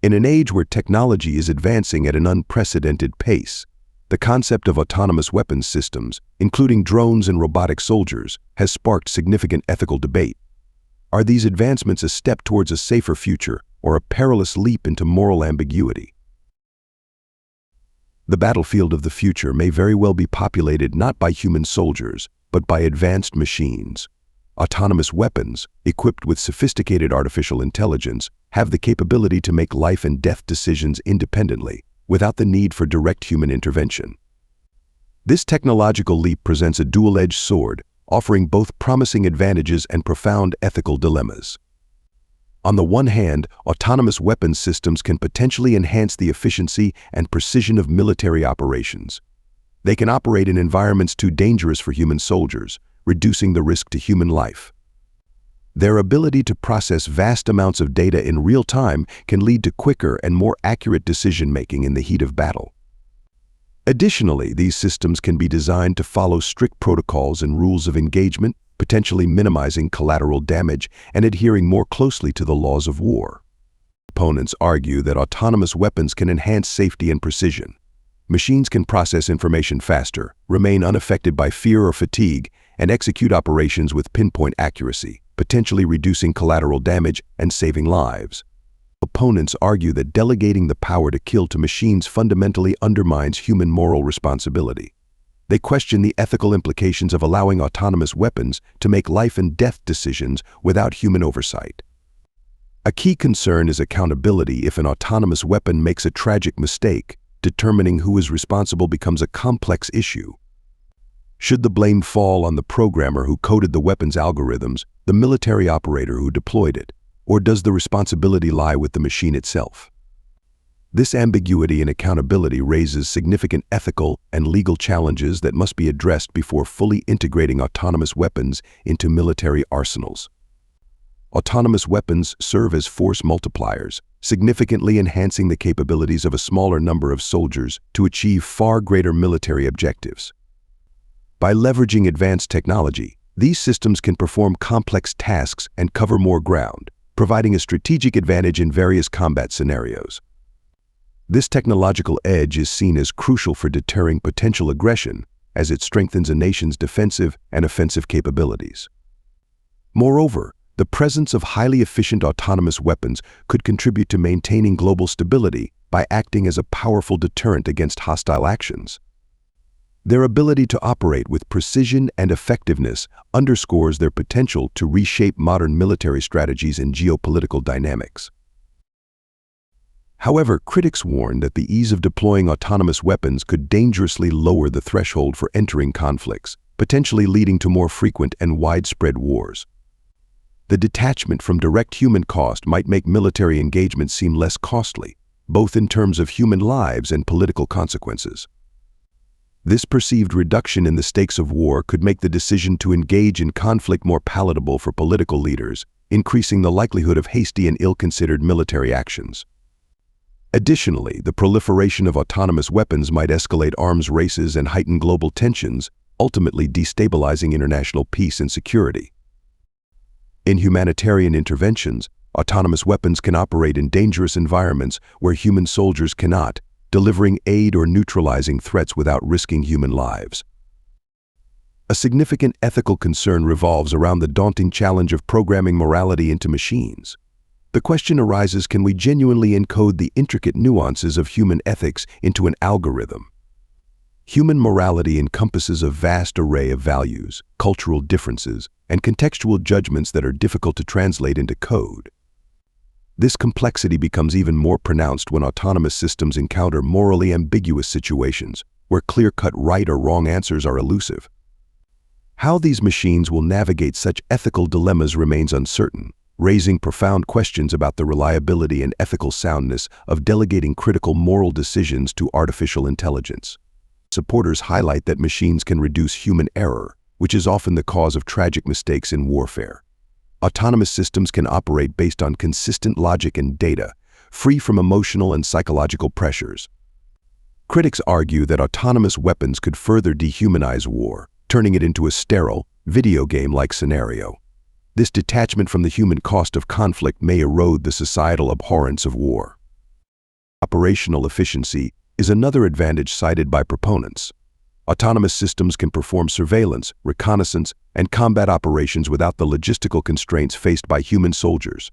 In an age where technology is advancing at an unprecedented pace, the concept of autonomous weapons systems, including drones and robotic soldiers, has sparked significant ethical debate. Are these advancements a step towards a safer future or a perilous leap into moral ambiguity? The battlefield of the future may very well be populated not by human soldiers, but by advanced machines. Autonomous weapons, equipped with sophisticated artificial intelligence, have the capability to make life and death decisions independently, without the need for direct human intervention. This technological leap presents a dual-edged sword, offering both promising advantages and profound ethical dilemmas. On the one hand, autonomous weapons systems can potentially enhance the efficiency and precision of military operations. They can operate in environments too dangerous for human soldiers, reducing the risk to human life. Their ability to process vast amounts of data in real time can lead to quicker and more accurate decision-making in the heat of battle. Additionally, these systems can be designed to follow strict protocols and rules of engagement, potentially minimizing collateral damage and adhering more closely to the laws of war. Opponents argue that autonomous weapons can enhance safety and precision. Machines can process information faster, remain unaffected by fear or fatigue, and execute operations with pinpoint accuracy, potentially reducing collateral damage and saving lives. Opponents argue that delegating the power to kill to machines fundamentally undermines human moral responsibility. They question the ethical implications of allowing autonomous weapons to make life and death decisions without human oversight. A key concern is accountability. If an autonomous weapon makes a tragic mistake, determining who is responsible becomes a complex issue. Should the blame fall on the programmer who coded the weapon's algorithms, the military operator who deployed it, or does the responsibility lie with the machine itself? This ambiguity and accountability raises significant ethical and legal challenges that must be addressed before fully integrating autonomous weapons into military arsenals. Autonomous weapons serve as force multipliers, significantly enhancing the capabilities of a smaller number of soldiers to achieve far greater military objectives. By leveraging advanced technology, these systems can perform complex tasks and cover more ground, providing a strategic advantage in various combat scenarios. This technological edge is seen as crucial for deterring potential aggression, as it strengthens a nation's defensive and offensive capabilities. Moreover, the presence of highly efficient autonomous weapons could contribute to maintaining global stability by acting as a powerful deterrent against hostile actions. Their ability to operate with precision and effectiveness underscores their potential to reshape modern military strategies and geopolitical dynamics. However, critics warn that the ease of deploying autonomous weapons could dangerously lower the threshold for entering conflicts, potentially leading to more frequent and widespread wars. The detachment from direct human cost might make military engagement seem less costly, both in terms of human lives and political consequences. This perceived reduction in the stakes of war could make the decision to engage in conflict more palatable for political leaders, increasing the likelihood of hasty and ill-considered military actions. Additionally, the proliferation of autonomous weapons might escalate arms races and heighten global tensions, ultimately destabilizing international peace and security. In humanitarian interventions, autonomous weapons can operate in dangerous environments where human soldiers cannot, delivering aid or neutralizing threats without risking human lives. A significant ethical concern revolves around the daunting challenge of programming morality into machines. The question arises, can we genuinely encode the intricate nuances of human ethics into an algorithm? Human morality encompasses a vast array of values, cultural differences, and contextual judgments that are difficult to translate into code. This complexity becomes even more pronounced when autonomous systems encounter morally ambiguous situations, where clear-cut right or wrong answers are elusive. How these machines will navigate such ethical dilemmas remains uncertain, raising profound questions about the reliability and ethical soundness of delegating critical moral decisions to artificial intelligence. Supporters highlight that machines can reduce human error, which is often the cause of tragic mistakes in warfare. Autonomous systems can operate based on consistent logic and data, free from emotional and psychological pressures. Critics argue that autonomous weapons could further dehumanize war, turning it into a sterile, video game-like scenario. This detachment from the human cost of conflict may erode the societal abhorrence of war. operational efficiency is another advantage cited by proponents. Autonomous systems can perform surveillance, reconnaissance, and combat operations without the logistical constraints faced by human soldiers.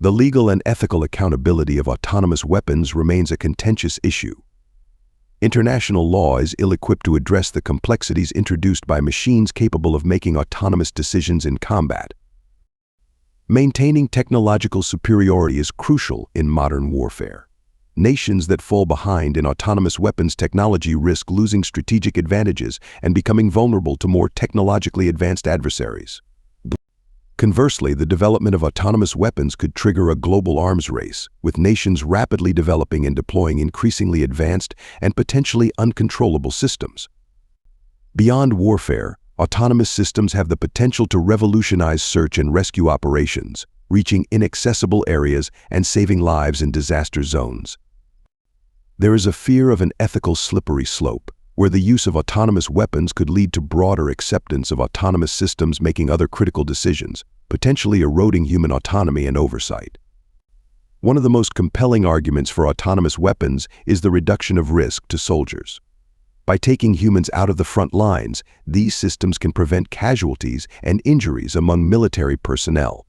The legal and ethical accountability of autonomous weapons remains a contentious issue. International law is ill-equipped to address the complexities introduced by machines capable of making autonomous decisions in combat. Maintaining technological superiority is crucial in modern warfare. Nations that fall behind in autonomous weapons technology risk losing strategic advantages and becoming vulnerable to more technologically advanced adversaries. Conversely, the development of autonomous weapons could trigger a global arms race, with nations rapidly developing and deploying increasingly advanced and potentially uncontrollable systems. Beyond warfare, autonomous systems have the potential to revolutionize search and rescue operations, reaching inaccessible areas and saving lives in disaster zones. There is a fear of an ethical slippery slope, where the use of autonomous weapons could lead to broader acceptance of autonomous systems making other critical decisions, potentially eroding human autonomy and oversight. One of the most compelling arguments for autonomous weapons is the reduction of risk to soldiers. By taking humans out of the front lines, these systems can prevent casualties and injuries among military personnel.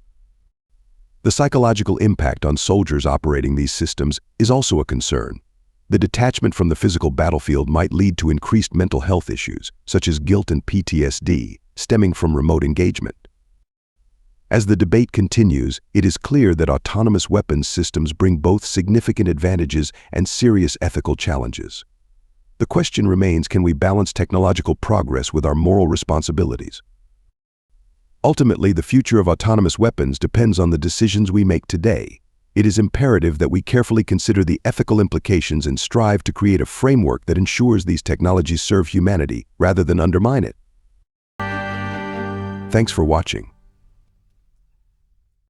The psychological impact on soldiers operating these systems is also a concern. The detachment from the physical battlefield might lead to increased mental health issues, such as guilt and PTSD, stemming from remote engagement. As the debate continues, it is clear that autonomous weapons systems bring both significant advantages and serious ethical challenges. The question remains, can we balance technological progress with our moral responsibilities? Ultimately, the future of autonomous weapons depends on the decisions we make today. It is imperative that we carefully consider the ethical implications and strive to create a framework that ensures these technologies serve humanity rather than undermine it. Thanks for watching.